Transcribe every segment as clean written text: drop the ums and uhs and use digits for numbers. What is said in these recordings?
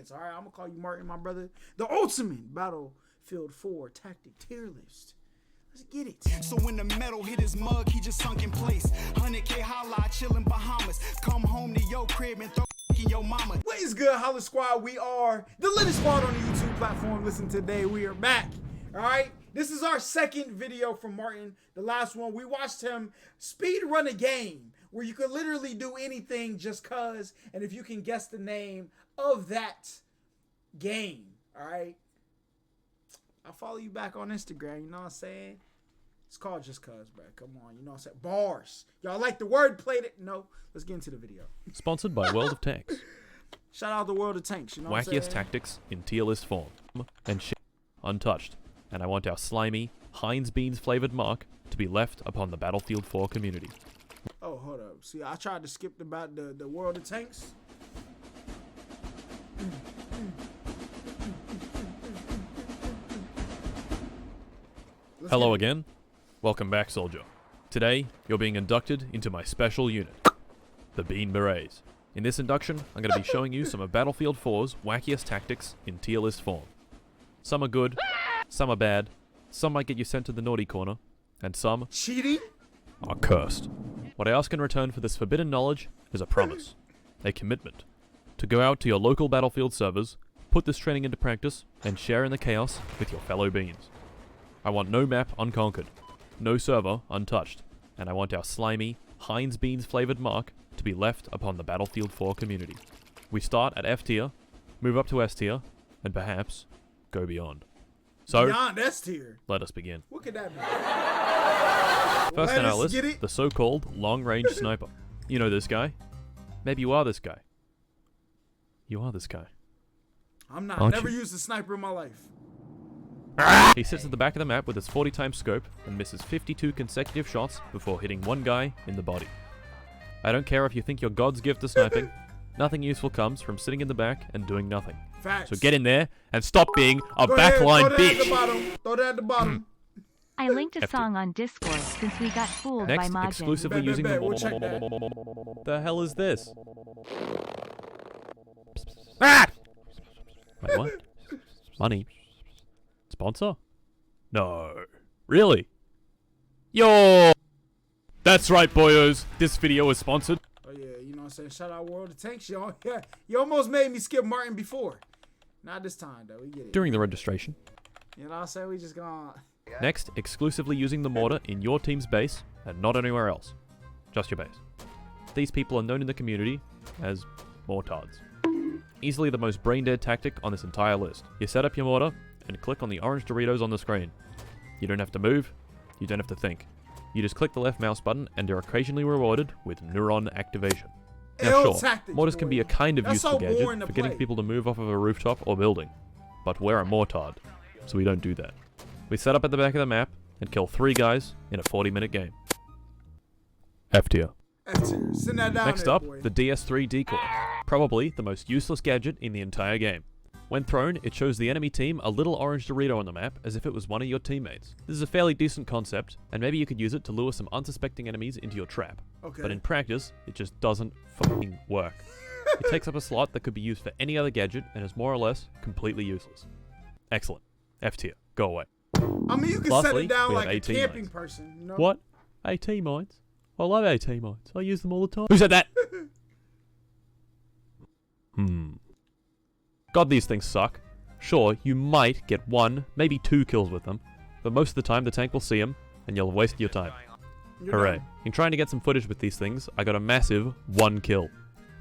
chance. All right, I'm gonna call you Martin, my brother. The ultimate Battlefield 4 tactic tier list. Let's get it. So when the metal hit his mug, he just sunk in place. 100K Holla, chillin' Bahamas. Come home to your crib and throw in your mama. What is good, HollaSquad? We are the HollaSquad on the YouTube platform. Listen, today we are back. All right, this is our second video from Martin. The last one, we watched him speed run a game where you could literally do anything just cause, and if you can guess the name of that game, all right? I'll follow you back on Instagram, you know what I'm saying? It's called Just Cuz, bro. Come on, you know what I'm saying? Bars. Y'all like the word played it? No. Let's get into the video. Sponsored by World of Tanks. Shout out the World of Tanks, you know what I'm saying? Wackiest tactics in tier list form. And shit untouched. And I want our slimy, Heinz Beans flavored mark to be left upon the Battlefield 4 community. Oh, hold up. See, I tried to skip about the World of Tanks. Hello again. Welcome back, soldier. Today, you're being inducted into my special unit, the Bean Berets. In this induction, I'm going to be showing you some of Battlefield 4's wackiest tactics in tier list form. Some are good, some are bad, some might get you sent to the naughty corner, and some cheating are cursed. What I ask in return for this forbidden knowledge is a promise, a commitment, to go out to your local Battlefield servers, put this training into practice, and share in the chaos with your fellow beans. I want no map unconquered, no server untouched, and I want our slimy, Heinz Beans flavored mark to be left upon the Battlefield 4 community. We start at F tier, move up to S tier, and perhaps go beyond. So, beyond S tier. Let us begin. What could that be? First on our list, the so-called long-range sniper. You know this guy. Maybe you are this guy. You are this guy. I'm not. Aren't Never you? used a sniper in my life. He sits at the back of the map with his 40 times scope and misses 52 consecutive shots before hitting one guy in the body. I don't care if you think you're God's gift to sniping. Nothing useful comes from sitting in the back and doing nothing. Facts. So get in there and stop being a Go ahead, backline throw that at the bitch. bottom. Throw that at the bottom. I linked a Hefty. song on Discord since we got fooled Next, by Majin. exclusively Bet, using bet, the... we'll check that. The hell is this? Ah! Wait, what? Money? Sponsor? No. Really? Yo! That's right, boyos. This video is sponsored. Oh yeah, you know what I'm saying? Shout out World of Tanks, y'all. Yeah, you almost made me skip Martin before. Not this time though. We get it. During the registration. You know what I'm saying? We just gonna. Next, exclusively using the mortar in your team's base and not anywhere else. Just your base. These people are known in the community as mortards. Easily the most brain-dead tactic on this entire list. You set up your mortar and click on the orange Doritos on the screen. You don't have to move, you don't have to think. You just click the left mouse button and are occasionally rewarded with neuron activation. Now sure, tactics, mortars can be a kind of That's useful so gadget boring to for getting play. people to move off of a rooftop or building. But we're a mortard, so we don't do that. We set up at the back of the map and kill 3 guys in a 40-minute game. F tier. F tier. Send that down Next there, up, boy. the DS3 decoy. Probably the most useless gadget in the entire game. When thrown, it shows the enemy team a little orange Dorito on the map as if it was one of your teammates. This is a fairly decent concept, and maybe you could use it to lure some unsuspecting enemies into your trap. Okay. But in practice, it just doesn't fucking work. It takes up a slot that could be used for any other gadget and is more or less completely useless. Excellent. F tier. Go away. I mean, you can set Lastly, it down we like have a AT camping mines. person. You know? What? AT mines? I love AT mines. I use them all the time. Who said that? God, these things suck. Sure, you might get 1, maybe 2 kills with them, but most of the time the tank will see them, and you'll waste your time. You're Hooray. done. In trying to get some footage with these things, I got a massive 1 kill.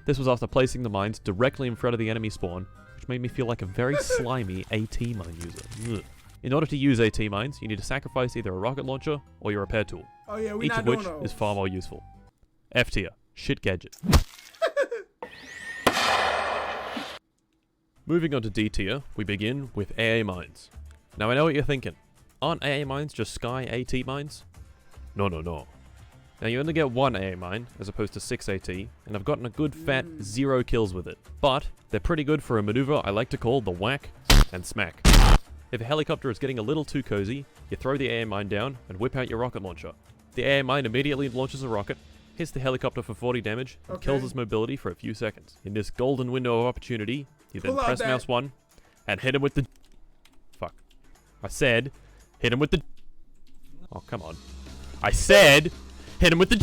This was after placing the mines directly in front of the enemy spawn, which made me feel like a very slimy AT mine user. Ugh. In order to use AT mines, you need to sacrifice either a rocket launcher or your repair tool, Oh yeah, we each not of doing which those. is far more useful. F tier. Shit gadget. Moving on to D tier, we begin with AA mines. Now I know what you're thinking. Aren't AA mines just Sky AT mines? No, no, no. Now you only get 1 AA mine, as opposed to 6 AT, and I've gotten a good fat 0 kills with it. But, they're pretty good for a maneuver I like to call the whack and smack. If a helicopter is getting a little too cozy, you throw the AA mine down and whip out your rocket launcher. The AA mine immediately launches a rocket, hits the helicopter for 40 damage, and kills its mobility for a few seconds. In this golden window of opportunity, You then Pull out press that- mouse 1 and hit him with the... Fuck. I said, hit him with the... Oh, come on. I said, hit him with the...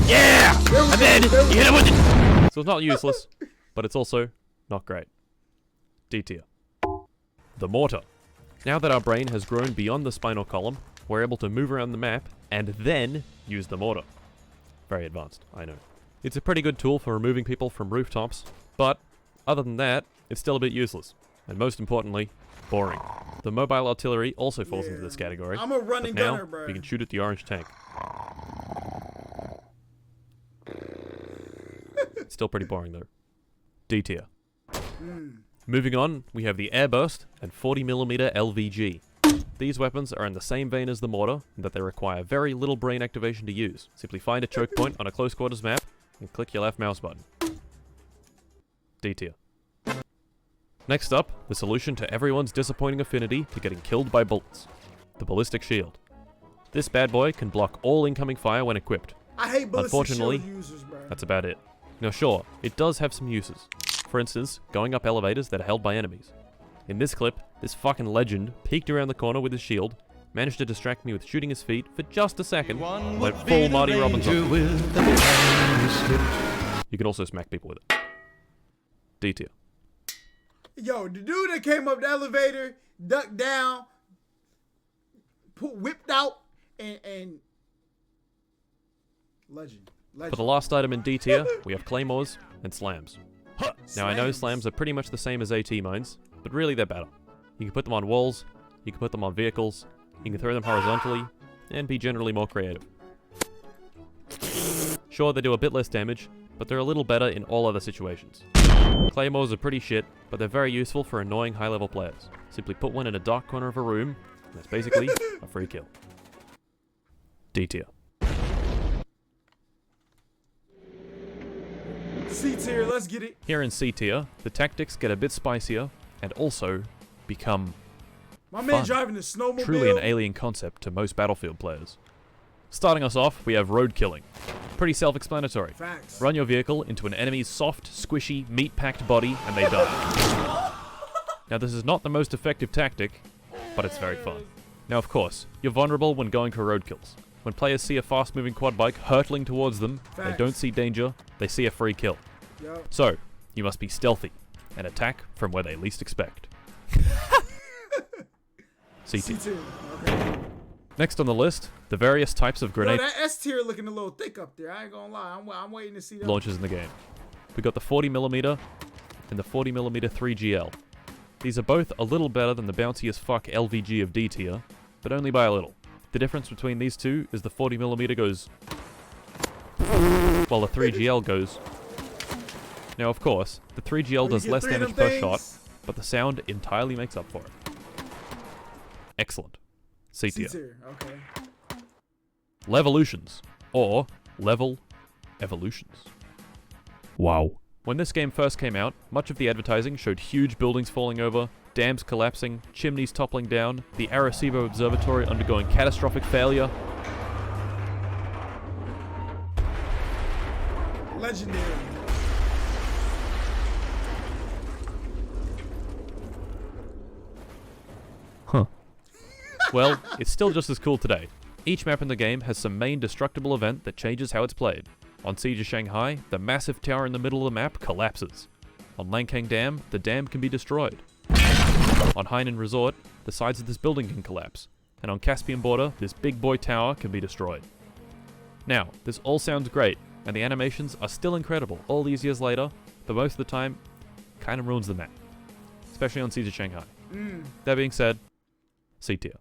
Yeah! And then you hit him with the... So it's not useless, but it's also not great. D tier. The mortar. Now that our brain has grown beyond the spinal column, we're able to move around the map and then use the mortar. Very advanced, I know. It's a pretty good tool for removing people from rooftops, but other than that, it's still a bit useless. And most importantly, boring. The mobile artillery also falls into this category. I'm a running but now, gunner, bro. you can shoot at the orange tank. Still pretty boring though. D tier. Moving on, we have the airburst and 40mm LVG. These weapons are in the same vein as the mortar, in that they require very little brain activation to use. Simply find a choke point on a close quarters map, and click your left mouse button. D tier. Next up, the solution to everyone's disappointing affinity to getting killed by bullets. The ballistic shield. This bad boy can block all incoming fire when equipped. I hate ballistic Unfortunately, shield users, bro. That's about it. Now sure, it does have some uses. For instance, going up elevators that are held by enemies. In this clip, this fucking legend peeked around the corner with his shield, managed to distract me with shooting his feet for just a second, went full Marty Robbins on. You can also smack people with it. D tier. Yo, the dude that came up the elevator, ducked down, whipped out, and legend. For the last item in D tier, we have claymores and slams. Now I know slams are pretty much the same as AT mines, but really they're better. You can put them on walls, you can put them on vehicles, you can throw them horizontally, and be generally more creative. Sure, they do a bit less damage, but they're a little better in all other situations. Claymores are pretty shit, but they're very useful for annoying high-level players. Simply put one in a dark corner of a room, and that's basically a free kill. D tier. C tier, let's get it. Here in C tier, the tactics get a bit spicier, and also become My man fun. driving the snowmobile. Truly an alien concept to most Battlefield players. Starting us off, we have road killing. Pretty self-explanatory. Facts. Run your vehicle into an enemy's soft, squishy, meat-packed body, and they die. Now this is not the most effective tactic, but it's very fun. Now of course, you're vulnerable when going for road kills. When players see a fast-moving quad bike hurtling towards them, they Facts. don't see danger, they see a free kill. Yep. So, you must be stealthy, and attack from where they least expect. C C tier. tier. Okay. Next on the list, the various types of Yo, grenade that S tier looking a little thick up there. I ain't gonna lie. I'm waiting to see that. launchers in the game. We got the 40mm and the 40mm 3GL. These are both a little better than the bouncy as fuck LVG of D tier, but only by a little. The difference between these two is the 40mm goes while the 3GL goes. Now of course, the 3GL does less damage per shot, but the sound entirely makes up for it. Excellent. C C tier. tier. Okay. Levolutions, or Level Evolutions. Wow. When this game first came out, much of the advertising showed huge buildings falling over, dams collapsing, chimneys toppling down, the Arecibo Observatory undergoing catastrophic failure. Legendary. Huh. Well, it's still just as cool today. Each map in the game has some main destructible event that changes how it's played. On Siege of Shanghai, the massive tower in the middle of the map collapses. On Lankang Dam, the dam can be destroyed. On Hainan Resort, the sides of this building can collapse. And on Caspian Border, this big boy tower can be destroyed. Now, this all sounds great, and the animations are still incredible all these years later, but most of the time, kind of ruins the map. Especially on Siege of Shanghai. That being said, C tier.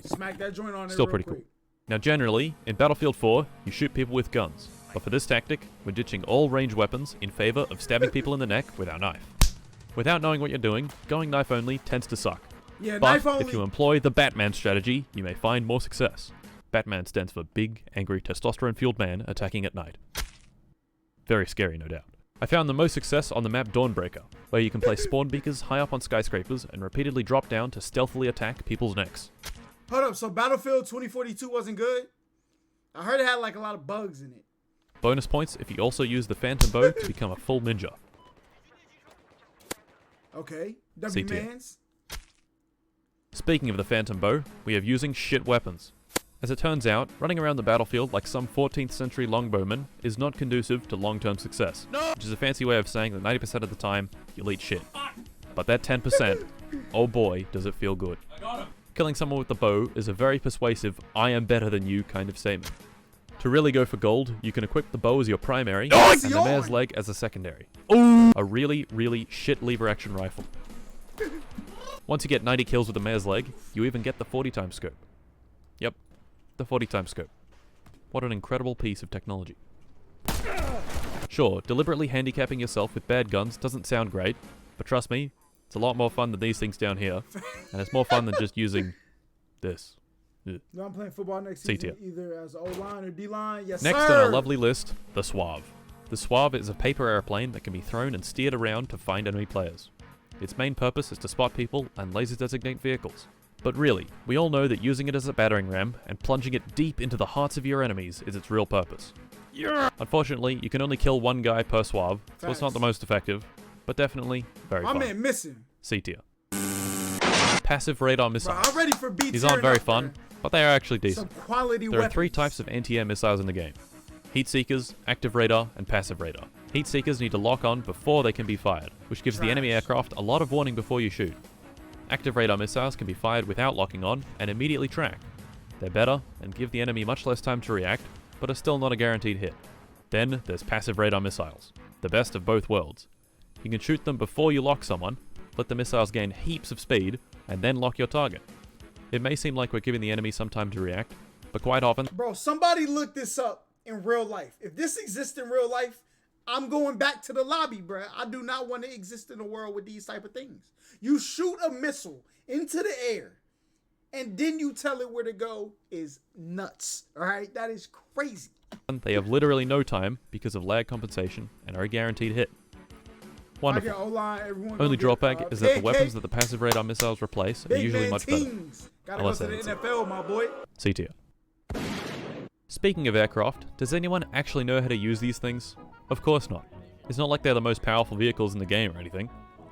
Smack that joint on there Still real pretty quick. cool. Now generally, in Battlefield 4, you shoot people with guns. But for this tactic, we're ditching all ranged weapons in favor of stabbing people in the neck with our knife. Without knowing what you're doing, going knife only tends to suck. Yeah, But knife only. if you employ the Batman strategy, you may find more success. Batman stands for big, angry, testosterone-fueled man attacking at night. Very scary, no doubt. I found the most success on the map Dawnbreaker, where you can place spawn beakers high up on skyscrapers and repeatedly drop down to stealthily attack people's necks. Hold up, so Battlefield 2042 wasn't good? I heard it had like a lot of bugs in it. Bonus points if you also use the Phantom Bow to become a full ninja. Okay. C W tier. Mans. Speaking of the Phantom Bow, we have using shit weapons. As it turns out, running around the battlefield like some 14th century longbowman is not conducive to long-term success, which is a fancy way of saying that 90% of the time, you'll eat shit. But that 10%, oh boy, does it feel good. Killing someone with the bow is a very persuasive, I am better than you kind of statement. To really go for gold, you can equip the bow as your primary, and the mare's leg as a secondary. A really, really shit lever action rifle. Once you get 90 kills with the mare's leg, you even get the 40 times scope. Yep, the 40 times scope. What an incredible piece of technology. Sure, deliberately handicapping yourself with bad guns doesn't sound great, but trust me, it's a lot more fun than these things down here, and it's more fun than just using this. Ugh. No, I'm playing football next C season, tier. either as O-line or D-line. Yes, Next sir. on our lovely list, the Suave. The Suave is a paper airplane that can be thrown and steered around to find enemy players. Its main purpose is to spot people and laser designate vehicles. But really, we all know that using it as a battering ram and plunging it deep into the hearts of your enemies is its real purpose. Unfortunately, you can only kill one guy per Suave, so it's not the most effective, but definitely very My fun. man missing. C tier. Passive radar Bro, missiles. I'm ready for B tier. These aren't very now, fun, man. but they are actually Some decent. quality There are weapons. 3 types of anti-air missiles in the game. Heat Seekers, Active Radar, and Passive Radar. Heat Seekers need to lock on before they can be fired, which gives the enemy aircraft a lot of warning before you shoot. Active Radar missiles can be fired without locking on and immediately track. They're better and give the enemy much less time to react, but are still not a guaranteed hit. Then there's Passive Radar missiles, the best of both worlds. You can shoot them before you lock someone, let the missiles gain heaps of speed, and then lock your target. It may seem like we're giving the enemy some time to react, but quite often, Bro, somebody look this up in real life. If this exists in real life, I'm going back to the lobby, bro. I do not want to exist in a world with these type of things. You shoot a missile into the air, and then you tell it where to go is nuts. All right? That is crazy. they have literally no time because of lag compensation and are a guaranteed hit. I Wonderful. get O-line, everyone Only gonna drawback get, is that the pancake, weapons that the passive radar missiles replace are big usually man much better. teams. Gotta Unless go to they the hit NFL, my boy. C tier. Speaking of aircraft, does anyone actually know how to use these things? Of course not. It's not like they're the most powerful vehicles in the game or anything.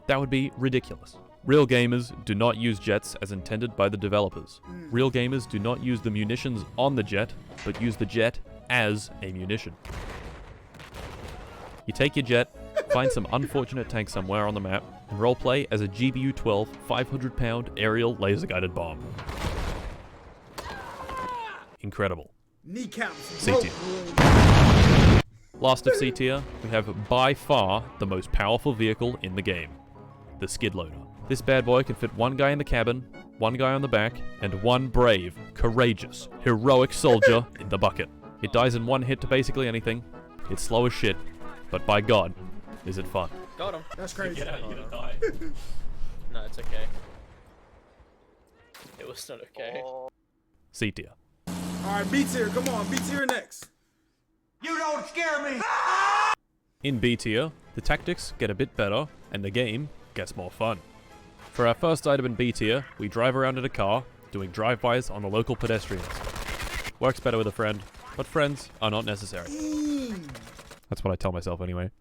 That would be ridiculous. Real gamers do not use jets as intended by the developers. Real gamers do not use the munitions on the jet, but use the jet as a munition. You take your jet, find some unfortunate tank somewhere on the map, and roleplay as a GBU-12 500-pound aerial laser-guided bomb. Incredible. Kneecaps. C broke, tier. boy. Last of C tier, we have by far the most powerful vehicle in the game, the skid loader. This bad boy can fit one guy in the cabin, one guy on the back, and one brave, courageous, heroic soldier in the bucket. It dies in one hit to basically anything. It's slow as shit, but by God, is it fun. Got him. That's crazy. No, it's okay. It was not okay. C tier. All right, B tier. Come on, B tier next. In B tier, the tactics get a bit better, and the game gets more fun. For our first item in B tier, we drive around in a car, doing drive-bys on the local pedestrians. Works better with a friend, but friends are not necessary. That's what I tell myself anyway.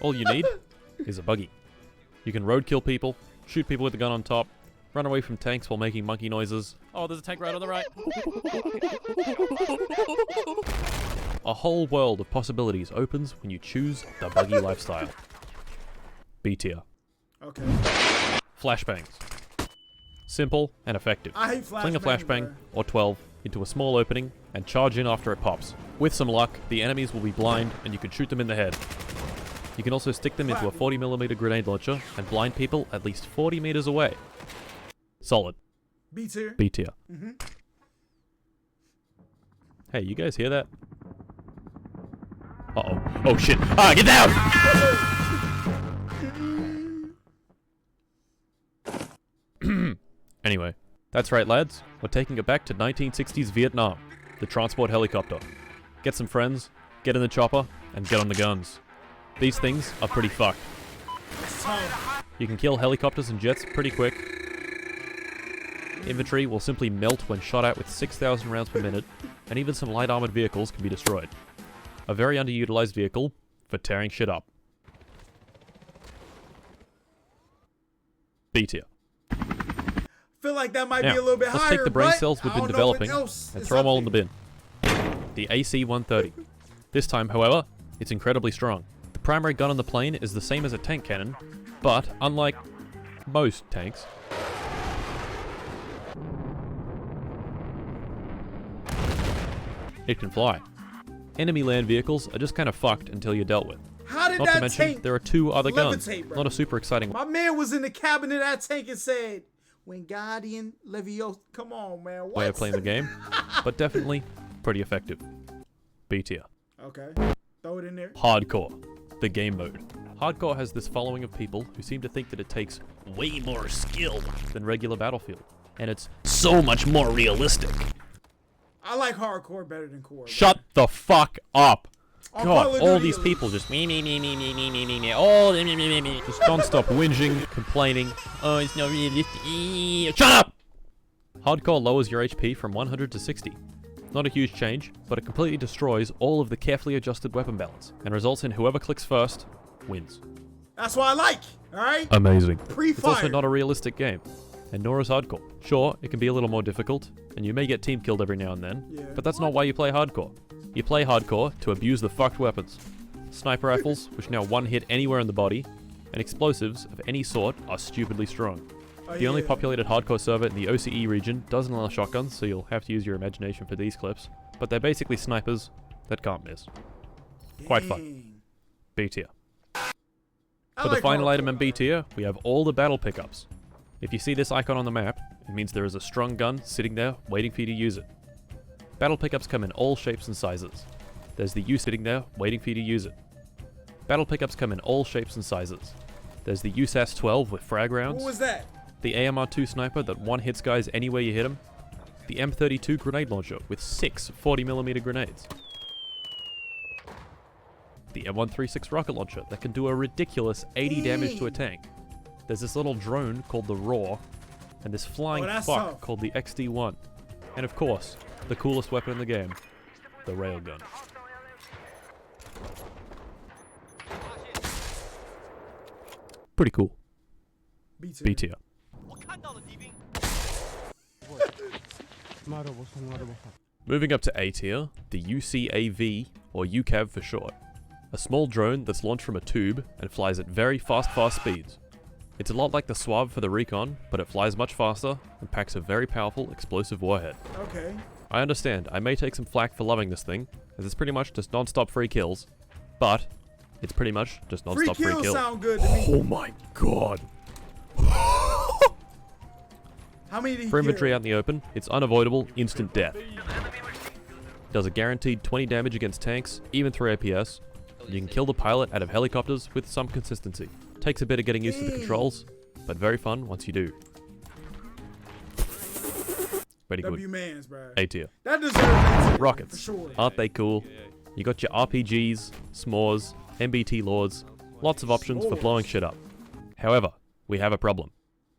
All you need is a buggy. You can roadkill people, shoot people with the gun on top, run away from tanks while making monkey noises. Oh, there's a tank right on the right. A whole world of possibilities opens when you choose the buggy lifestyle. B tier. Okay. Flashbangs. Simple and effective. I hate Fling a flashbangs, flashbang, bro. or 12, into a small opening and charge in after it pops. With some luck, the enemies will be blind and you can shoot them in the head. You can also stick them into a 40mm grenade launcher and blind people at least 40 meters away. Solid. B tier. B tier. Hey, you guys hear that? Uh-oh. Oh shit. Ah, get down! Anyway, that's right lads, we're taking it back to 1960s Vietnam, the transport helicopter. Get some friends, get in the chopper, and get on the guns. These things are pretty fucked. You can kill helicopters and jets pretty quick. Infantry will simply melt when shot at with 6,000 rounds per minute, and even some light armored vehicles can be destroyed. A very underutilized vehicle for tearing shit up. B tier. Feel like that might Now, be a little bit let's higher. take the brain but cells we've I been don't know what developing else and is throw them up all in the there. bin. The AC-130. This time, however, it's incredibly strong. The primary gun on the plane is the same as a tank cannon, but unlike most tanks, it can fly. Enemy land vehicles are just kind of fucked until you're dealt with. How did Not to that mention, tank there are 2 other guns. levitate, bro? Not a super exciting My man was in the cabin of that tank and said, "When Guardian Leviosa." Come on, man. What? way of playing the game, but definitely pretty effective. B tier. Okay. Throw it in there. Hardcore, the game mode. Hardcore has this following of people who seem to think that it takes way more skill than regular Battlefield, and it's so much more realistic. I like hardcore better than core. bro. Shut the fuck up. On Call God, of all Duty, these people just me, all me. Just non-stop whinging, complaining. Oh, it's not realistic. Shut up! Hardcore lowers your HP from 100 to 60. Not a huge change, but it completely destroys all of the carefully adjusted weapon balance, and results in whoever clicks first wins. That's what I like. All right. Amazing. Pre-fire. It's also not a realistic game, and nor is hardcore. Sure, it can be a little more difficult, and you may get team killed every now and then, Yeah. but that's not why you play hardcore. You play hardcore to abuse the fucked weapons. Sniper rifles, which now one hit anywhere in the body, and explosives of any sort are stupidly strong. Oh, The only yeah. populated hardcore server in the OCE region doesn't allow shotguns, so you'll have to use your imagination for these clips, but they're basically snipers that can't miss. Quite fun. Dang. B tier. I For the like final hardcore. item in B tier, we have all the battle pickups. If you see this icon on the map, it means there is a strong gun sitting there waiting for you to use it. Battle pickups come in all shapes and sizes. There's the U sitting there waiting for you to use it. Battle pickups come in all shapes and sizes. There's the USAS 12 with frag rounds, What was that? the AMR2 sniper that one hits guys anywhere you hit them, the M32 grenade launcher with 6 40mm grenades, the M136 rocket launcher that can do a ridiculous 80 damage to a tank. There's this little drone called the Roar, and this flying that's fuck tough. called the XD1. And of course, the coolest weapon in the game, the railgun. Pretty cool. B tier. B tier. Moving up to A tier, the UCAV, or UCAV for short. A small drone that's launched from a tube and flies at very fast speeds. It's a lot like the Swab for the Recon, but it flies much faster and packs a very powerful explosive warhead. Okay. I understand, I may take some flack for loving this thing, as it's pretty much just non-stop free kills, but it's pretty much just Free non-stop free kills kills. sound good to me. Oh my god. How many did he For infantry kill? out in the open, it's unavoidable, instant death. Does a guaranteed 20 damage against tanks, even through APS. You can kill the pilot out of helicopters with some consistency. Takes a bit of getting used to the controls, but very fun once you do. Pretty good. W-mans, bro. A tier. That deserves A tier, Rockets. For sure. Aren't they cool? You got your RPGs, s'mores, MBT lords, lots of options for blowing shit up. However, we have a problem.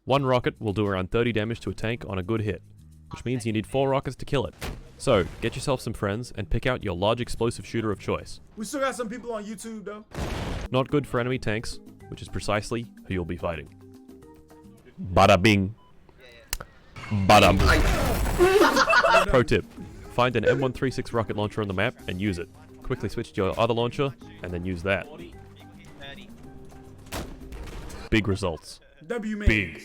One rocket will do around 30 damage to a tank on a good hit, which means you need 4 rockets to kill it. So, get yourself some friends and pick out your large explosive shooter of choice. We still got some people on YouTube, though. Not good for enemy tanks, which is precisely who you'll be fighting. Bada bing. Bada boom. Pro tip. Find an M136 rocket launcher on the map and use it. Quickly switch to your other launcher and then use that. Big results. W-mans. Big.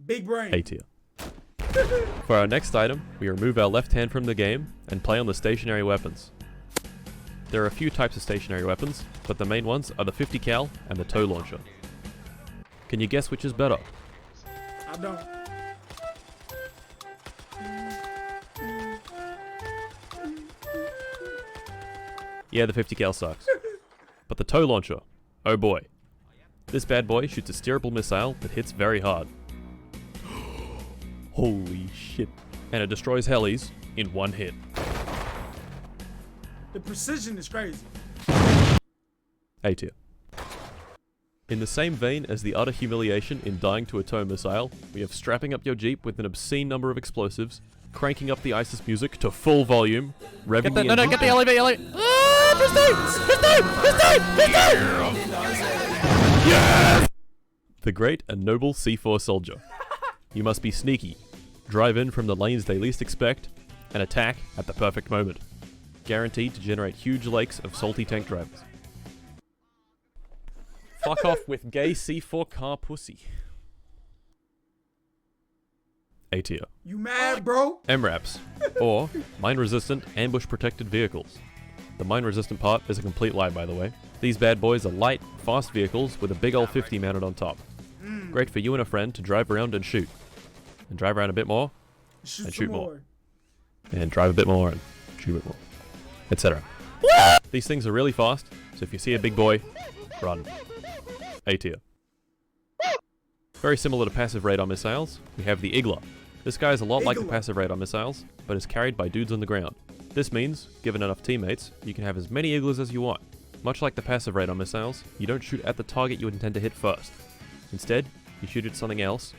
Big brain. A tier. For our next item, we remove our left hand from the game and play on the stationary weapons. There are a few types of stationary weapons, but the main ones are the 50 cal and the tow launcher. Can you guess which is better? I don't. Yeah, the 50 cal sucks. But the tow launcher, oh boy. This bad boy shoots a steerable missile that hits very hard. Holy shit. And it destroys helis in one hit. The precision is crazy. A tier. In the same vein as the utter humiliation in dying to a tow missile, we have strapping up your Jeep with an obscene number of explosives, cranking up the ISIS music to full volume, revving the engine. Get the elevator. The great and noble C4 soldier. You must be sneaky, drive in from the lanes they least expect, and attack at the perfect moment. Guaranteed to generate huge lakes of salty tank drivers. Fuck off with gay C4 car pussy. A tier. You mad, bro? MRAPs, or mine-resistant, ambush-protected vehicles. The mine-resistant part is a complete lie, by the way. These bad boys are light, fast vehicles with a big old 50 mounted on top. Great for you and a friend to drive around and shoot. And drive around a bit more, and shoot more. And drive a bit more, and shoot a bit more. Etc. These things are really fast, so if you see a big boy, run. A tier. Very similar to passive radar missiles, we have the Igla. This guy is a lot like the passive radar missiles, but is carried by dudes on the ground. This means, given enough teammates, you can have as many Iglas as you want. Much like the passive radar missiles, you don't shoot at the target you intend to hit first. Instead, you shoot at something else,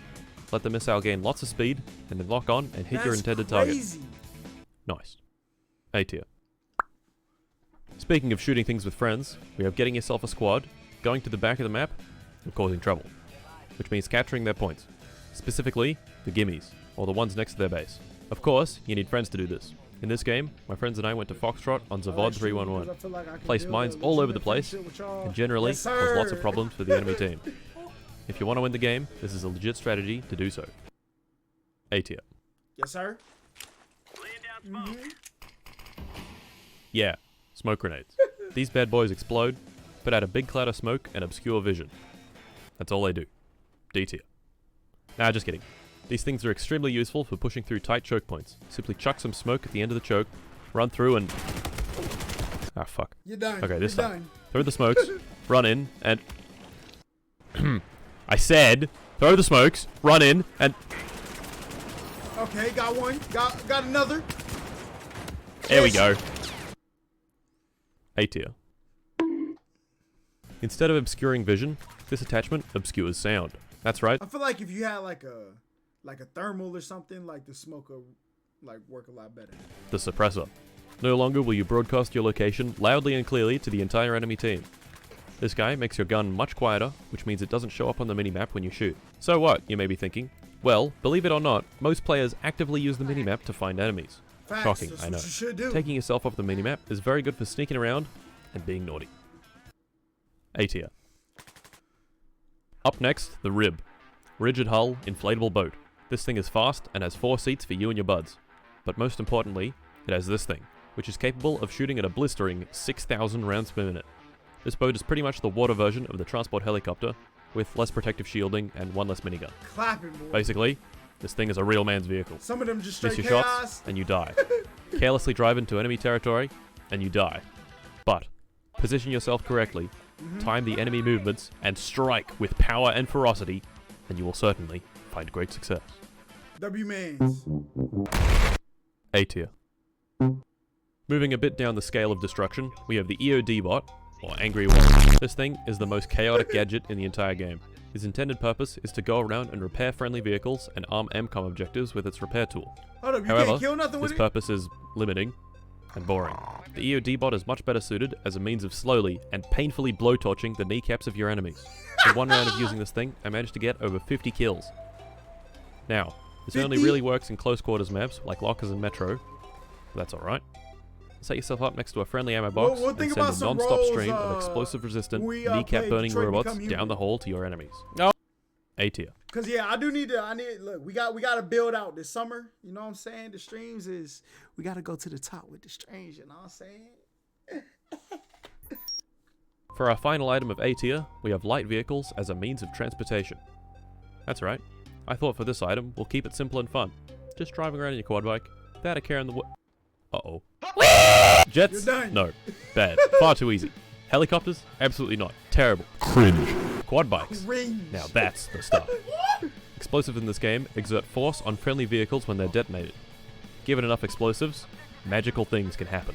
let the missile gain lots of speed, and then lock on and hit your intended target. Nice. A tier. Speaking of shooting things with friends, we have getting yourself a squad, going to the back of the map, and causing trouble. Which means capturing their points. Specifically, the gimmies, or the ones next to their base. Of course, you need friends to do this. In this game, my friends and I went to Foxtrot on Zavod 311. Placed mines all over the place, and generally caused lots of problems for the enemy team. If you want to win the game, this is a legit strategy to do so. A tier. Yes, sir. Yeah, smoke grenades. These bad boys explode, put out a big cloud of smoke and obscure vision. That's all they do. D tier. Nah, just kidding. These things are extremely useful for pushing through tight choke points. Simply chuck some smoke at the end of the choke, run through and... Ah, fuck. You're done. Okay, this time. Throw the smokes, run in, and... I said, throw the smokes, run in, and... Okay, got one. Got another. There we go. A tier. Instead of obscuring vision, this attachment obscures sound. That's right. I feel like if you had like a thermal or something, like the smoke would like work a lot better. The suppressor. No longer will you broadcast your location loudly and clearly to the entire enemy team. This guy makes your gun much quieter, which means it doesn't show up on the minimap when you shoot. So what, you may be thinking? Well, believe it or not, most players actively use the minimap to find enemies. Facts, Shocking, that's I what know. you should do. Taking yourself off the minimap is very good for sneaking around and being naughty. A tier. Up next, the Rib. Rigid hull, inflatable boat. This thing is fast and has 4 seats for you and your buds. But most importantly, it has this thing, which is capable of shooting at a blistering 6,000 rounds per minute. This boat is pretty much the water version of the transport helicopter, with less protective shielding and 1 less minigun. Clapping, boy. Basically, this thing is a real man's vehicle. Some of them just Miss straight your chaos. shots, and you die. Carelessly drive into enemy territory, and you die. But, position yourself correctly, time the enemy movements, and strike with power and ferocity, and you will certainly find great success. W-Mans. A tier. Moving a bit down the scale of destruction, we have the EOD bot, or Angry Warrior. This thing is the most chaotic gadget in the entire game. His intended purpose is to go around and repair friendly vehicles and arm MCOM objectives with its repair tool. Hold up, you However, can't kill nothing with his it? purpose is limiting and boring. The EOD bot is much better suited as a means of slowly and painfully blowtorching the kneecaps of your enemies. In 1 round of using this thing, I managed to get over 50 kills. Now, this only 50? really works in close quarters maps like Lockers and Metro, but that's alright. Set yourself up next to a friendly ammo box We'll and think send about a some non-stop roles, stream of explosive-resistant, we, kneecap-burning played Detroit robots Become Human. down the hole to your enemies. A tier. Cause yeah, I need look, we got to build out this summer. You know what I'm saying? The streams is we got to go to the top with the streams. You know what I'm saying? For our final item of A tier, we have light vehicles as a means of transportation. That's right. I thought for this item, we'll keep it simple and fun. Just driving around in your quad bike, without a care in the Uh-oh. Jets? You're done. No. Bad. Far too easy. Helicopters? Absolutely not. Terrible. Cringe. Quad bikes? Cringe. Now that's the stuff. Explosives in this game exert force on friendly vehicles when they're detonated. Given enough explosives, magical things can happen.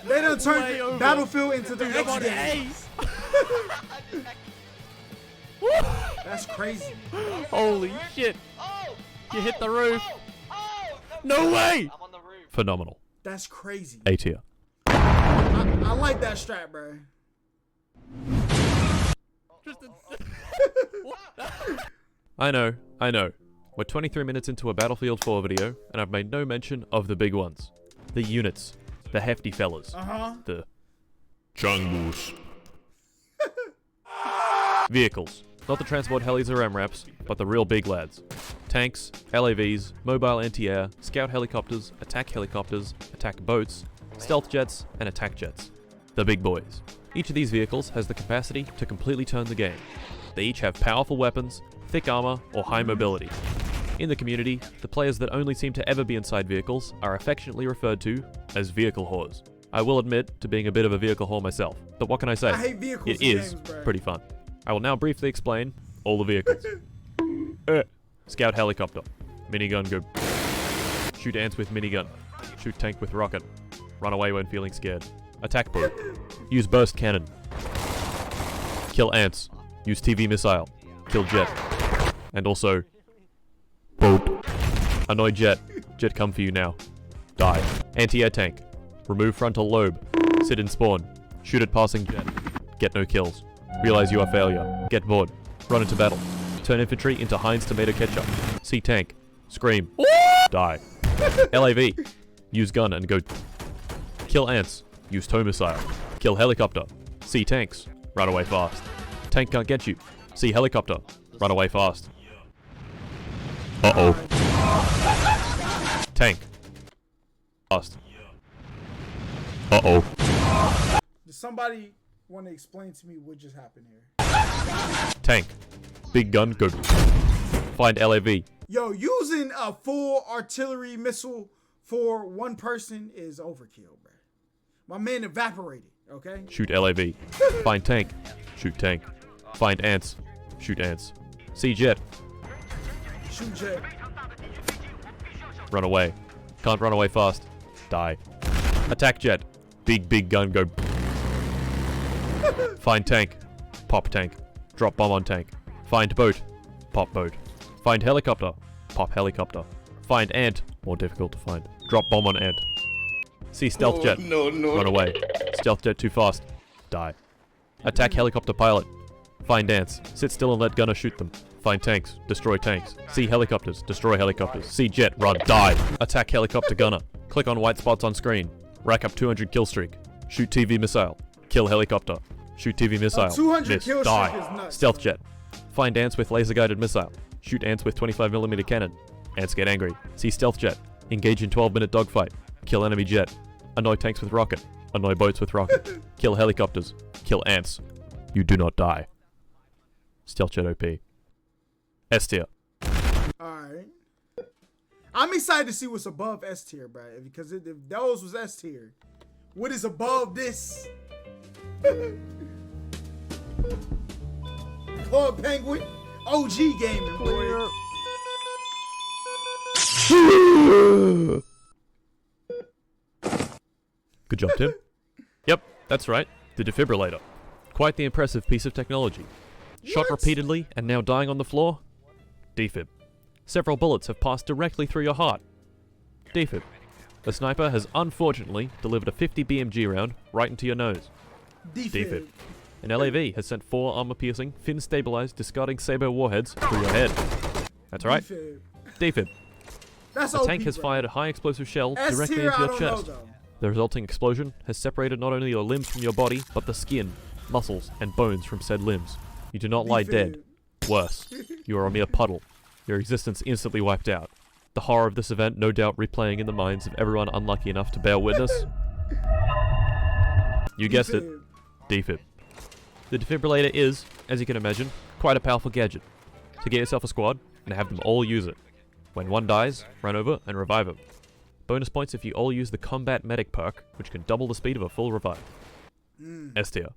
They done turned Battlefield into the X Games. That's crazy. Holy shit! You hit the roof! No way! I'm on the roof. Phenomenal. That's crazy. A tier. I like that strat, bro. I know. We're 23 minutes into a Battlefield 4 video, and I've made no mention of the big ones. The units. The hefty fellas. The Chungus. Vehicles. Not the transport helis or MRAPs, but the real big lads. Tanks, LAVs, mobile anti-air, scout helicopters, attack boats, stealth jets, and attack jets. The big boys. Each of these vehicles has the capacity to completely turn the game. They each have powerful weapons, thick armor, or high mobility. In the community, the players that only seem to ever be inside vehicles are affectionately referred to as vehicle whores. I will admit to being a bit of a vehicle whore myself, but what can I say? I hate vehicles It in is games, bro. pretty fun. I will now briefly explain all the vehicles. Scout helicopter. Minigun go. Shoot ants with minigun. Shoot tank with rocket. Run away when feeling scared. Attack boat. Use burst cannon. Kill ants. Use TV missile. Kill jet. And also... boat. Annoy jet. Jet come for you now. Die. Anti-air tank. Remove frontal lobe. Sit in spawn. Shoot at passing jet. Get no kills. Realize you are failure. Get bored. Run into battle. Turn infantry into Heinz tomato ketchup. See tank. Scream. Die. LAV. Use gun and go. Kill ants. Use tow missile. Kill helicopter. See tanks. Run away fast. Tank can't get you. See helicopter. Run away fast. Uh-oh. Tank. Fast. Uh-oh. Does somebody want to explain to me what just happened here? Tank. Big gun, go. Find LAV. Yo, using a full artillery missile for one person is overkill, bro. My man evaporated, okay? Shoot LAV. Find tank. Shoot tank. Find ants. Shoot ants. See jet. Shoot jet. Run away. Can't run away fast. Die. Attack jet. Big gun, go. Find tank. Pop tank. Drop bomb on tank. Find boat. Pop boat. Find helicopter. Pop helicopter. Find ant. More difficult to find. Drop bomb on ant. See stealth jet. Run away. Stealth jet too fast. Die. Attack helicopter pilot. Find ants. Sit still and let gunner shoot them. Find tanks. Destroy tanks. See helicopters. Destroy helicopters. See jet. Run. Die. Attack helicopter gunner. Click on white spots on screen. Rack up 200 kill streak. Shoot TV missile. Kill helicopter. Shoot TV missile. 200 Miss. kill Die. streak is nuts. Stealth jet. Find ants with laser guided missile. Shoot ants with 25mm cannon. Ants get angry. See stealth jet. Engage in 12-minute dogfight. Kill enemy jet. Annoy tanks with rocket. Annoy boats with rocket. Kill helicopters. Kill ants. You do not die. Stealth jet OP. S tier. Alright. I'm excited to see what's above S tier, bro. Because if those was S tier, what is above this? Club Penguin. OG gaming, boy. Good job, Tim. Yep, that's right. The defibrillator. Quite the impressive piece of technology. Shot What? repeatedly and now dying on the floor? Defib. Several bullets have passed directly through your heart. Defib. The sniper has unfortunately delivered a 50 BMG round right into your nose. Defib. An LAV has sent 4 armor-piercing, fin-stabilized, discarding Saber warheads through your head. That's right. Defib. That's A OP, tank has bro. fired a high-explosive shell S directly tier, into I your don't know, chest. though. The resulting explosion has separated not only your limbs from your body, but the skin, muscles, and bones from said limbs. You do not lie dead. Worse, you are a mere puddle. Your existence instantly wiped out. The horror of this event no doubt replaying in the minds of everyone unlucky enough to bear witness. You guessed it, defib. The defibrillator is, as you can imagine, quite a powerful gadget. So get yourself a squad and have them all use it. When one dies, run over and revive him. Bonus points if you all use the combat medic perk, which can double the speed of a full revive. S tier.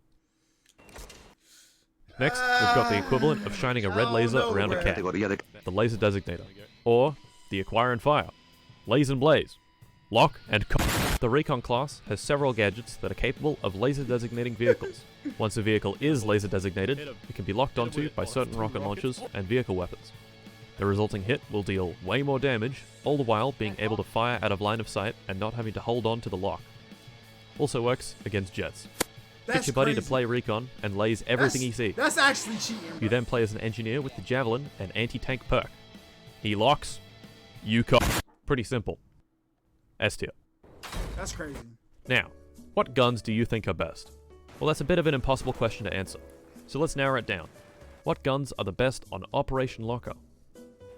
Next, we've got the equivalent of shining a red laser around a cat. The laser designator. Or the acquire and fire. Laze and blaze. Lock and The recon class has several gadgets that are capable of laser designating vehicles. Once a vehicle is laser designated, it can be locked onto by certain rocket launchers and vehicle weapons. The resulting hit will deal way more damage, all the while being able to fire out of line of sight and not having to hold on to the lock. Also works against jets. Get your buddy to play recon and lays everything he sees. That's actually cheating. You then play as an engineer with the javelin and anti-tank perk. He locks, you cut. Pretty simple. S tier. That's crazy. Now, what guns do you think are best? Well, that's a bit of an impossible question to answer. So let's narrow it down. What guns are the best on Operation Locker?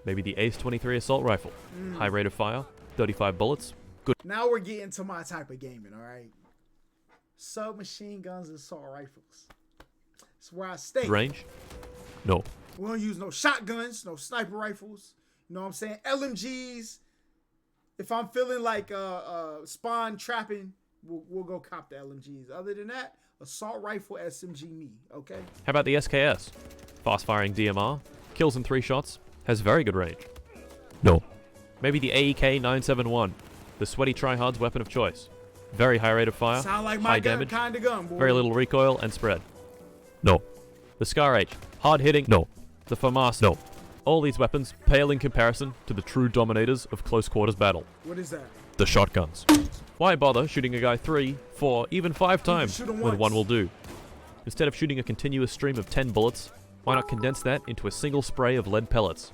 Maybe the Ace 23 assault rifle. High rate of fire, 35 bullets. Good. Now we're getting to my type of gaming, all right? Submachine guns and assault rifles. That's where I stay. Range? No. We don't use no shotguns, no sniper rifles. You know what I'm saying? LMGs. If I'm feeling like spawn trapping, we'll go cop the LMGs. Other than that, assault rifle SMG me, okay? How about the SKS? Fast firing DMR, kills in 3 shots, has very good range. No. Maybe the AEK 971, the sweaty tryhard's weapon of choice. Very high rate of fire, Sound like my high gun, damage, kind of gun, boy. very little recoil and spread. No. The Scar H, hard hitting. No. The FAMAS. No. All these weapons pale in comparison to the true dominators of close quarters battle. What is that? The shotguns. Why bother shooting a guy 3, 4, even 5 times shoot him when once. one will do? Instead of shooting a continuous stream of 10 bullets, why not condense that into a single spray of lead pellets?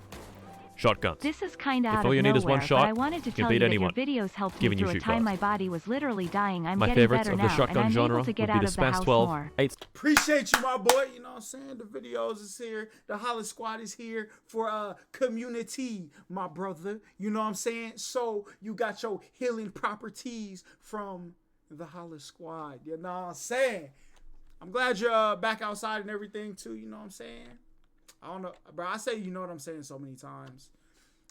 Shotguns. This is kinda If out all of you need is one nowhere, shot, but I wanted to you can tell beat you that anyone. your videos helped me Given you through a shoot time fast. my body was literally dying. I'm My getting favorites better of now, the and shotgun I'm genre able to would get be out the of the SPAS house 12, more. 8. Appreciate you, my boy. You know what I'm saying? The videos is here. The HollaSquad is here for community, my brother. You know what I'm saying? So you got your healing properties from the HollaSquad. You know what I'm saying? I'm glad you're back outside and everything too. You know what I'm saying? I don't know, bro. I say you know what I'm saying so many times,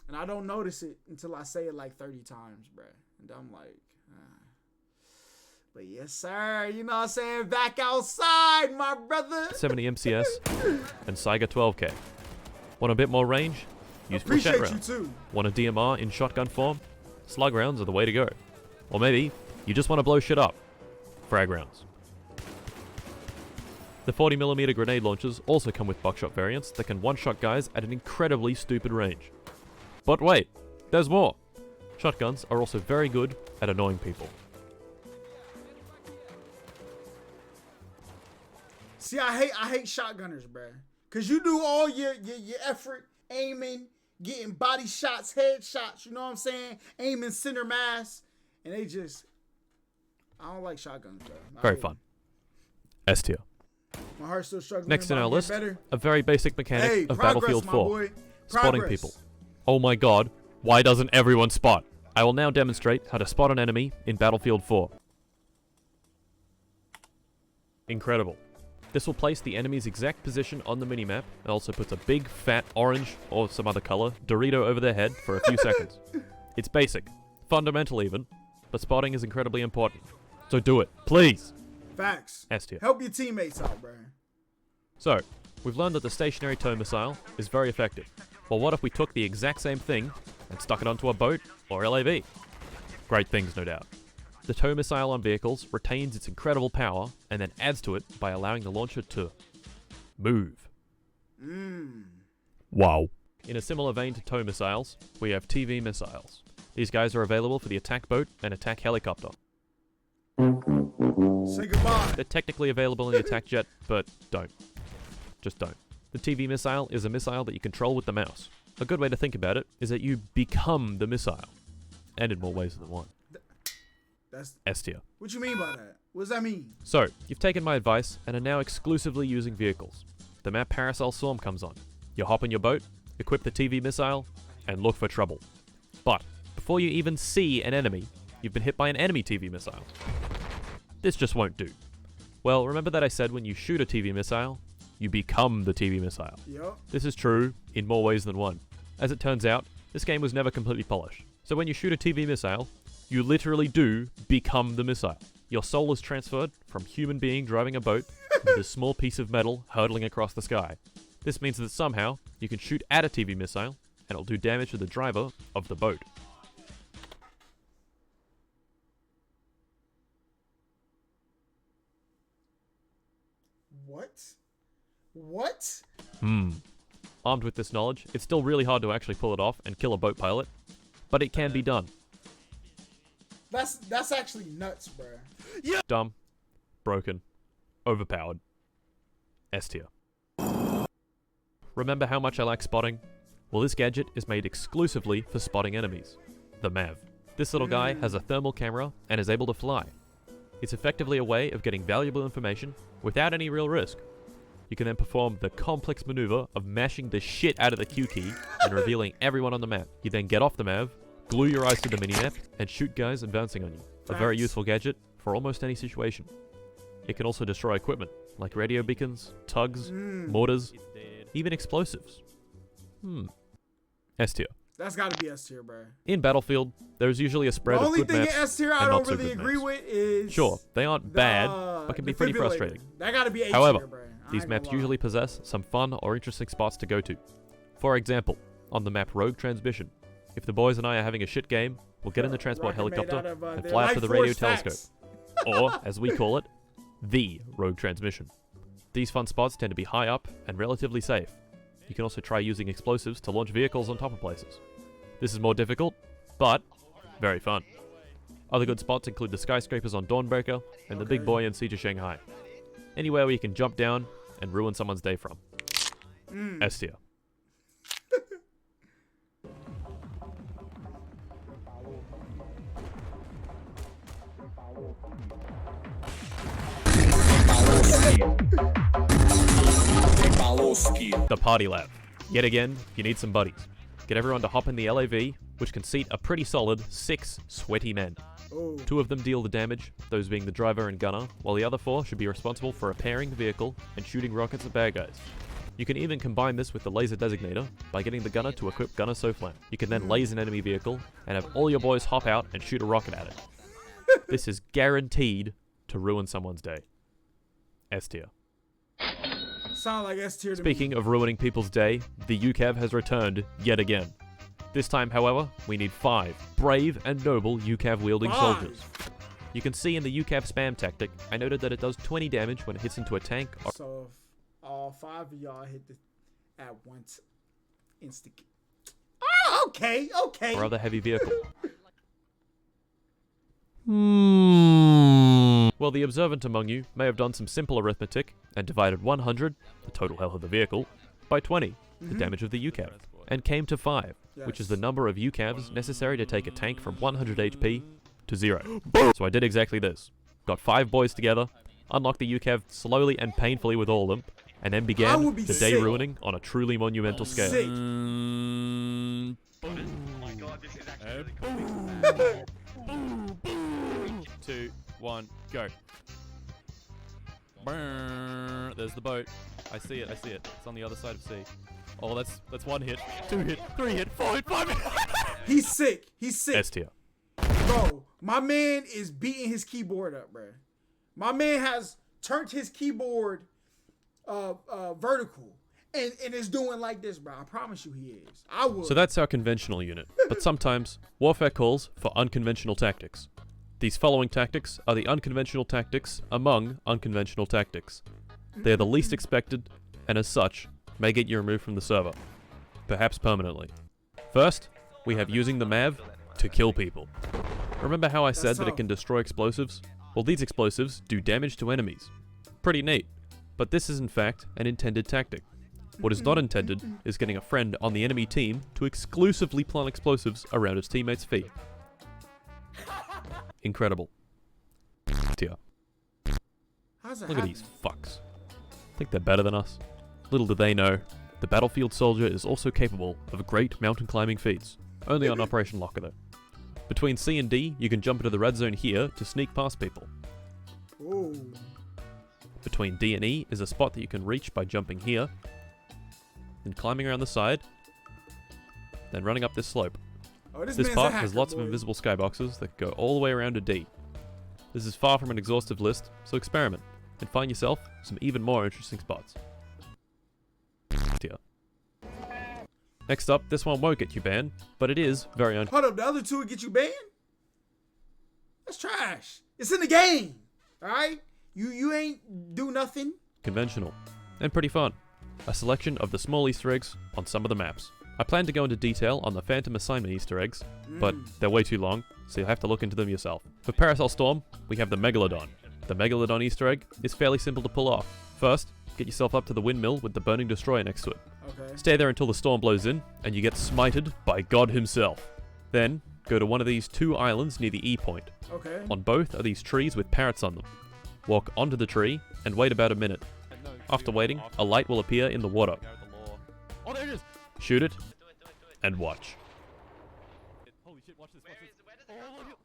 and I don't notice it until I say it like 30 times, bro. And I'm like, but yes, sir. You know what I'm saying? Back outside, my brother. 70 MCS and Saiga 12K. Want a bit more range? Use flechette Appreciate you rounds. too. Want a DMR in shotgun form? Slug rounds are the way to go. Or maybe you just want to blow shit up. Frag rounds. The 40mm grenade launchers also come with buckshot variants that can one-shot guys at an incredibly stupid range. But wait, there's more. Shotguns are also very good at annoying people. See, I hate shotgunners, bruh. Cause you do all your effort aiming, getting body shots, head shots, you know what I'm saying? Aiming center mass, and I don't like shotguns, bro. Very fun. S tier. My heart's still struggling. Next in but our I'm getting list, better. a very basic mechanic Hey, of progress, Battlefield my 4. boy. Spotting Progress. people. Oh my god, why doesn't everyone spot? I will now demonstrate how to spot an enemy in Battlefield 4. Incredible. This will place the enemy's exact position on the minimap and also puts a big, fat, orange, or some other color, Dorito over their head for a few seconds. It's basic, fundamental even, but spotting is incredibly important. So do it, please! Facts. S tier. Help your teammates out, bro. So, we've learned that the stationary tow missile is very effective. Well, what if we took the exact same thing and stuck it onto a boat or LAV? Great things, no doubt. The tow missile on vehicles retains its incredible power and then adds to it by allowing the launcher to move. Wow. In a similar vein to tow missiles, we have TV missiles. These guys are available for the attack boat and attack helicopter. Say goodbye. They're technically available in the attack jet, but don't. Just don't. The TV missile is a missile that you control with the mouse. A good way to think about it is that you become the missile. And in more ways than one. That's S tier. what you mean by that? What does that mean? So, you've taken my advice and are now exclusively using vehicles. The map Parasol Storm comes on. You hop in your boat, equip the TV missile, and look for trouble. But, before you even see an enemy, you've been hit by an enemy TV missile. This just won't do. Well, remember that I said when you shoot a TV missile, you become the TV missile. Yup. This is true in more ways than one. As it turns out, this game was never completely polished. So when you shoot a TV missile, you literally do become the missile. Your soul is transferred from human being driving a boat to this small piece of metal hurtling across the sky. This means that somehow you can shoot at a TV missile and it'll do damage to the driver of the boat. What? What? Armed with this knowledge, it's still really hard to actually pull it off and kill a boat pilot, but it can be done. That's actually nuts, bro. Dumb, broken, overpowered. S tier. Remember how much I like spotting? Well, this gadget is made exclusively for spotting enemies. The Mav. This little guy has a thermal camera and is able to fly. It's effectively a way of getting valuable information without any real risk. You can then perform the complex maneuver of mashing the shit out of the Q key and revealing everyone on the map. You then get off the Mav, glue your eyes to the minimap, and shoot guys advancing on you. A very useful gadget for almost any situation. It can also destroy equipment, like radio beacons, tugs, mortars, even explosives. S tier. That's gotta be S tier, bro. In Battlefield, there's usually a spread The of only good thing in maps S tier I and don't not so really good agree maps. with is Sure, they aren't bad, but can be pretty defibrillator. frustrating. That gotta be A However, tier, bro. I these ain't maps gonna lie. usually possess some fun or interesting spots to go to. For example, on the map Rogue Transmission, if the boys and I are having a shit game, we'll get in the transport Rocket made helicopter out of, and their fly up life to the radio force facts. telescope. Or, as we call it, the Rogue Transmission. These fun spots tend to be high up and relatively safe. You can also try using explosives to launch vehicles on top of places. This is more difficult, but very fun. Other good spots include the skyscrapers on Dawnbreaker and the Big Boy in Siege of Shanghai. Anywhere where you can jump down and ruin someone's day from. S tier. The Party Lab. Yet again, you need some buddies. Get everyone to hop in the LAV, which can seat a pretty solid 6 sweaty men. Oh. 2 of them deal the damage, those being the driver and gunner, while the other 4 should be responsible for repairing the vehicle and shooting rockets at bad guys. You can even combine this with the laser designator by getting the gunner to equip Gunner SOFLAM. You can then laze an enemy vehicle and have all your boys hop out and shoot a rocket at it. This is guaranteed to ruin someone's day. S tier. Sound like S tier to Speaking me. of ruining people's day, the UCAV has returned yet again. This time, however, we need 5 brave and noble UCAV-wielding 5. soldiers. You can see in the UCAV spam tactic, I noted that it does 20 damage when it hits into a tank or So if all 5 of y'all hit at once, instant. Oh, okay. or other heavy vehicle. Well, the observant among you may have done some simple arithmetic and divided 100, the total health of the vehicle, by 20, the damage of the UCAV, and came to 5, which is the number of UCAVs necessary to take a tank from 100 HP to 0. So I did exactly this. Got 5 boys together, unlocked the UCAV slowly and painfully with all of them, and then began would be the day sick. ruining on a truly monumental scale. Sick. Two, one, go. There's the boat. I see it. It's on the other side of sea. Oh, that's 1 hit, 2 hit, 3 hit, 4 hit, 5 hit. He's sick. S tier. Bro, my man is beating his keyboard up, bro. My man has turned his keyboard vertical and is doing like this, bro. I promise you he is. I would. So that's our conventional unit. But sometimes, warfare calls for unconventional tactics. These following tactics are the unconventional tactics among unconventional tactics. They are the least expected, and as such, may get you removed from the server. Perhaps permanently. First, we have using the MAV to kill people. Remember how I said that it can destroy explosives? Well, these explosives do damage to enemies. Pretty neat. But this is in fact an intended tactic. What is not intended is getting a friend on the enemy team to exclusively plant explosives around his teammates' feet. Incredible. Tier. How's that Look at happen? these fucks. Think they're better than us? Little do they know, the battlefield soldier is also capable of great mountain climbing feats. Only on Operation Locker though. Between C and D, you can jump into the red zone here to sneak past people. Ooh. Between D and E is a spot that you can reach by jumping here, then climbing around the side, then running up this slope. Oh, this This man's part a hacker, has lots boy. of invisible skyboxes that go all the way around to D. This is far from an exhaustive list, so experiment, and find yourself some even more interesting spots. Tier. Next up, this one won't get you banned, but it is very Hold up, the other 2 would get you banned? That's trash. It's in the game. Alright? You ain't do nothing. unconventional, and pretty fun. a selection of the small Easter eggs on some of the maps. I plan to go into detail on the Phantom Assignment Easter eggs, but they're way too long, so you'll have to look into them yourself. For Parasol Storm, we have the Megalodon. The Megalodon Easter egg is fairly simple to pull off. First, get yourself up to the windmill with the burning destroyer next to it. Okay. Stay there until the storm blows in, and you get smited by God himself. Then, go to one of these 2 islands near the E point. Okay. On both are these trees with parrots on them. Walk onto the tree, and wait about a minute. After waiting, a light will appear in the water. Oh, there it is. Shoot it, and watch. Holy shit, watch this, watch this. Where does it Oh, come look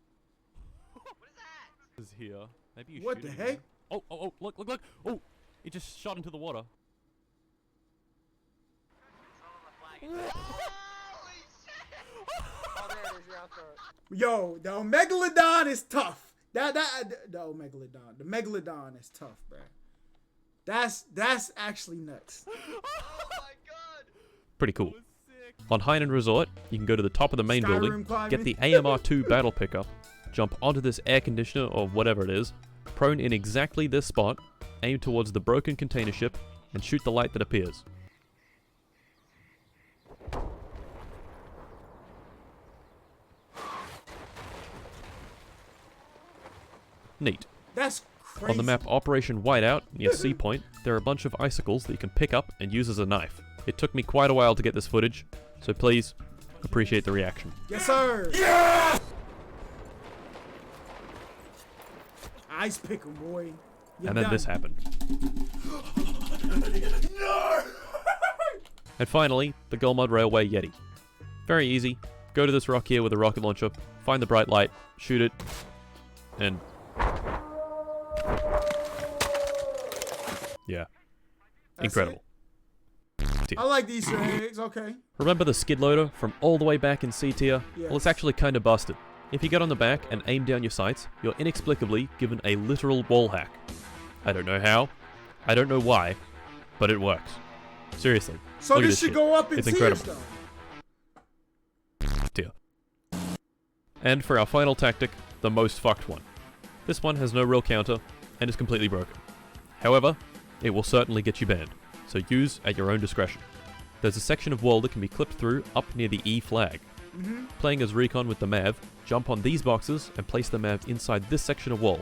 from? What is that? Is here. Maybe you What shoot the it heck? here. Oh, look. Oh, it just shot into the water. Holy shit! Oh, there it is. You're out there. Yo, the Megalodon is tough. The Megalodon. The Megalodon is tough, bro. That's actually nuts. Oh my god! Pretty cool. On Hainan Resort, you can go to the top of the main Skyrim building, climbing. get the AMR2 battle pickup, jump onto this air conditioner or whatever it is, prone in exactly this spot, aim towards the broken container ship, and shoot the light that appears. Neat. That's crazy. On the map Operation Whiteout, near Sea Point, there are a bunch of icicles that you can pick up and use as a knife. It took me quite a while to get this footage, so please, appreciate the reaction. Yes, sir. Yeah! Ice pick 'em, boy. You're And then done. this happened. And finally, the Gulmud Railway Yeti. Very easy. Go to this rock here with a rocket launcher, find the bright light, shoot it, and... yeah. That's Incredible. I like these Easter eggs. Okay. Remember the skid loader from all the way back in C tier? Well, it's Yes. actually kind of busted. If you get on the back and aim down your sights, you're inexplicably given a literal wall hack. I don't know how, I don't know why, but it works. Seriously. So look at this should shit. go up in It's tiers, incredible. though. Dear. And for our final tactic, the most fucked one. This one has no real counter and is completely broken. However, it will certainly get you banned, so use at your own discretion. There's a section of wall that can be clipped through up near the E flag. Playing as Recon with the MAV, jump on these boxes and place the MAV inside this section of wall.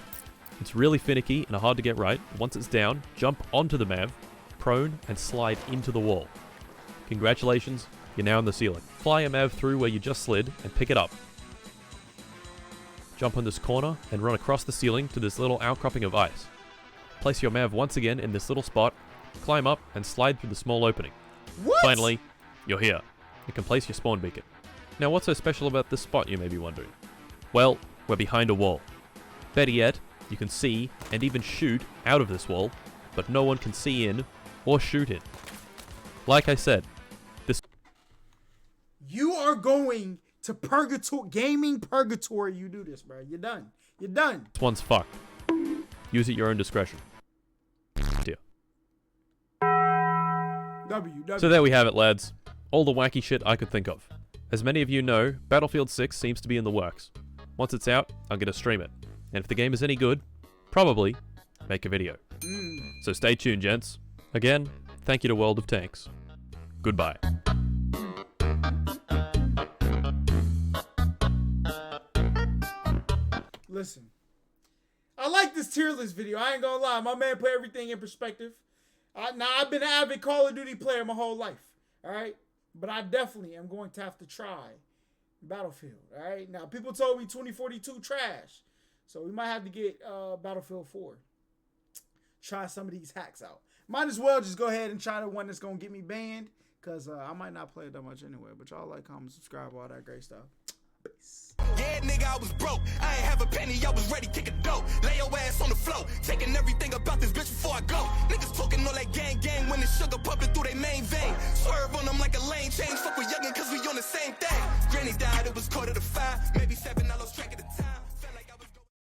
It's really finicky and hard to get right. Once it's down, jump onto the MAV, prone, and slide into the wall. Congratulations, you're now in the ceiling. Fly a MAV through where you just slid and pick it up. Jump on this corner and run across the ceiling to this little outcropping of ice. Place your MAV once again in this little spot, climb up and slide through the small opening. What? Finally, you're here. You can place your spawn beacon. Now what's so special about this spot, you may be wondering? Well, we're behind a wall. Better yet, you can see and even shoot out of this wall, but no one can see in or shoot in. Like I said, this You are going to purgatory, gaming purgatory. You do this, bro. You're done. You're done. one's fucked. Use at your own discretion. Dear. W. So there we have it, lads. All the wacky shit I could think of. As many of you know, Battlefield 6 seems to be in the works. Once it's out, I'm gonna stream it. And if the game is any good, probably make a video. So stay tuned, gents. Again, thank you to World of Tanks. Goodbye. Listen, I like this tier list video. I ain't gonna lie. My man put everything in perspective. Now, I've been an avid Call of Duty player my whole life, all right? But I definitely am going to have to try Battlefield, all right? Now, people told me 2042 trash, so we might have to get Battlefield 4. Try some of these hacks out. Might as well just go ahead and try the one that's going to get me banned, because I might not play it that much anyway. But y'all like, comment, subscribe, all that great stuff. Peace. Yeah, nigga, I was broke. I ain't have a penny, I was ready, kick a dough. Lay your ass on the floor, taking everything about this bitch before I go. Niggas talking all that gang when the sugar pumping through their main vein. Swerve on them like a lane change, fuck with youngin' cause we on the same thing. Granny died, it was 4:45, maybe 7, I lost track of the time.